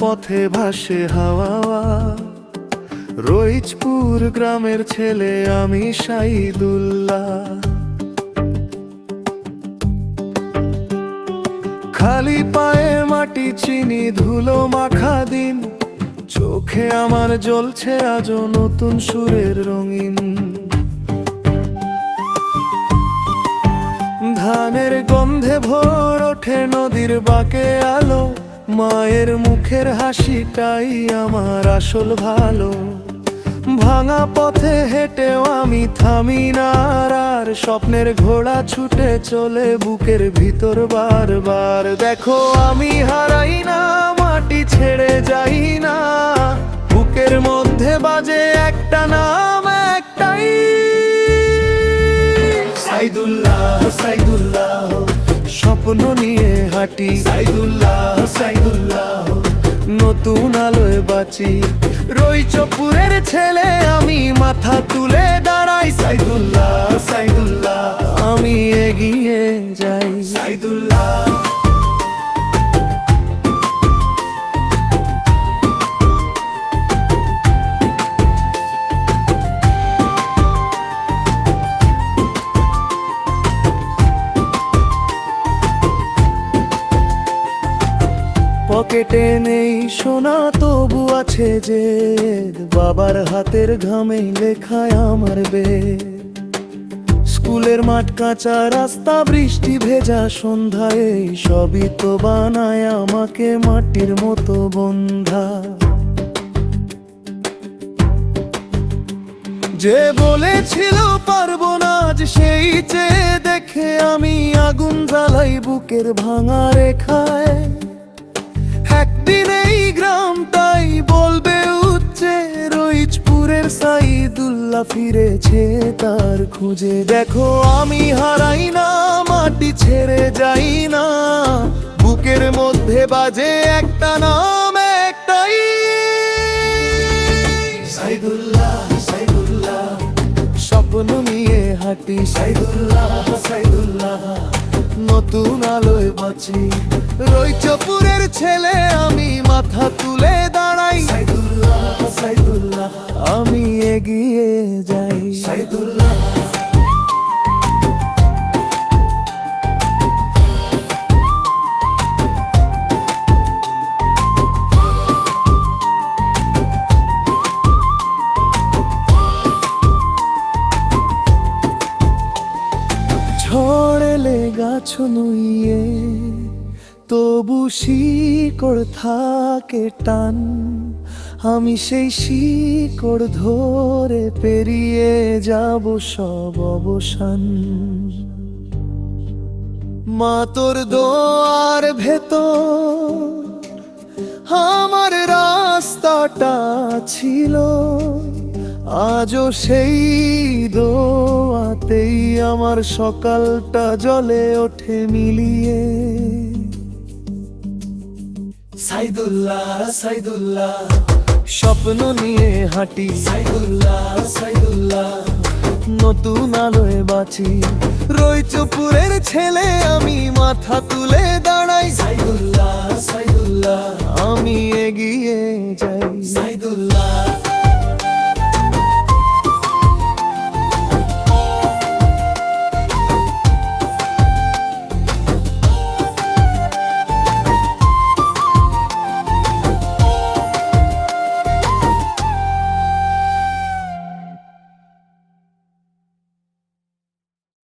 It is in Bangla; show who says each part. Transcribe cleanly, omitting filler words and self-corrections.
Speaker 1: পথে ভাসে হাওয়া। রইচপুর গ্রামের ছেলে আমি সাইদুল্লাহ। খালি পায়ে মাটি চিনি ধুলো মাখা দিন, চোখে আমার জ্বলছে আজও নতুন সুরের রঙিন। ধানের গন্ধে ভোর ওঠে নদীর বাঁকে আলো, মায়ের মুখের হাসিটাই আমার আসল ভালো। ভাঙা পথে হেঁটেও আমি থামি না, আর স্বপ্নের ঘোড়া ছুটে চলে বুকের ভিতর বারবার। দেখো আমি হারাই না, মাটি ছেড়ে যাই না, বুকের মধ্যে বাজে একটা নাম, একটাই সাইদুল্লাহ। সাইদুল্লাহ স্বপ্ন নিয়ে হাঁটি, সাইদুল্লাহ সাইদুল্লাহ নতুন আলোয় বাঁচি। রইচপুরের ছেলে আমি মাথা তুলে দাঁড়াই, সাইদুল্লাহ সাইদুল্লাহ আমি এগিয়ে যাই, সাইদুল্লাহ। পকেটে নেই সোনা তবু আছে যে, বাবার হাতের ঘামে লেখায় আমার বেদ। স্কুলের মাঠ কাঁচা রাস্তা বৃষ্টি ভেজা সন্ধ্যায়, সবই তো বানায় আমাকে মাটির মতো বন্ধা। যে বলেছিল পারবো না আজ সেই চেয়ে দেখে আমি আগুন জ্বালাই বুকের ভাঙা রেখায়। একদিন এই গ্রামটাই বলবে উচ্চে, রইচপুরের সাইদুল্লাহ ফিরেছে তার খুঁজে। দেখো আমি হারাই না, মাটি ছেড়ে যাই না, বুকের মধ্যে বাজে একটা নাম, একটাই সাইদুল্লাহ। সাইদুল্লাহ স্বপ্ন নিয়ে হাঁটি, সাইদুল্লাহ সাইদুল্লাহ নতুন আলোয় বাঁচি। রইচপুরের ছেলে আমি মাথা তুলে দাঁড়াই, সাইদুল্লাহ সাইদুল্লাহ আমি এগিয়ে যাই, সাইদুল্লাহ। ঝড় এলে গাছ নুইয়ে তবু শিকড় থাকে টান, আমি সেই শিকড় ধরে পেরিয়ে যাব সব অবসান। মা তোর দোয়ার ভেতর আমার রাস্তাটা ছিল, আজও সেই দোয়াতেই আমার সকালটা জ্বলে ওঠে মিলিয়ে। সাইদুল্লাহ সাইদুল্লাহ স্বপ্ন নিয়ে হাঁটি, সাইদুল্লাহ সাইদুল্লাহ নতুন আলোয় বাঁচি। রইচপুরের ছেলে আমি মাথা তুলে দাঁড়াই, সাইদুল্লাহ সাইদুল্লাহ আমি এগিয়ে যাই, সাইদুল্লাহ।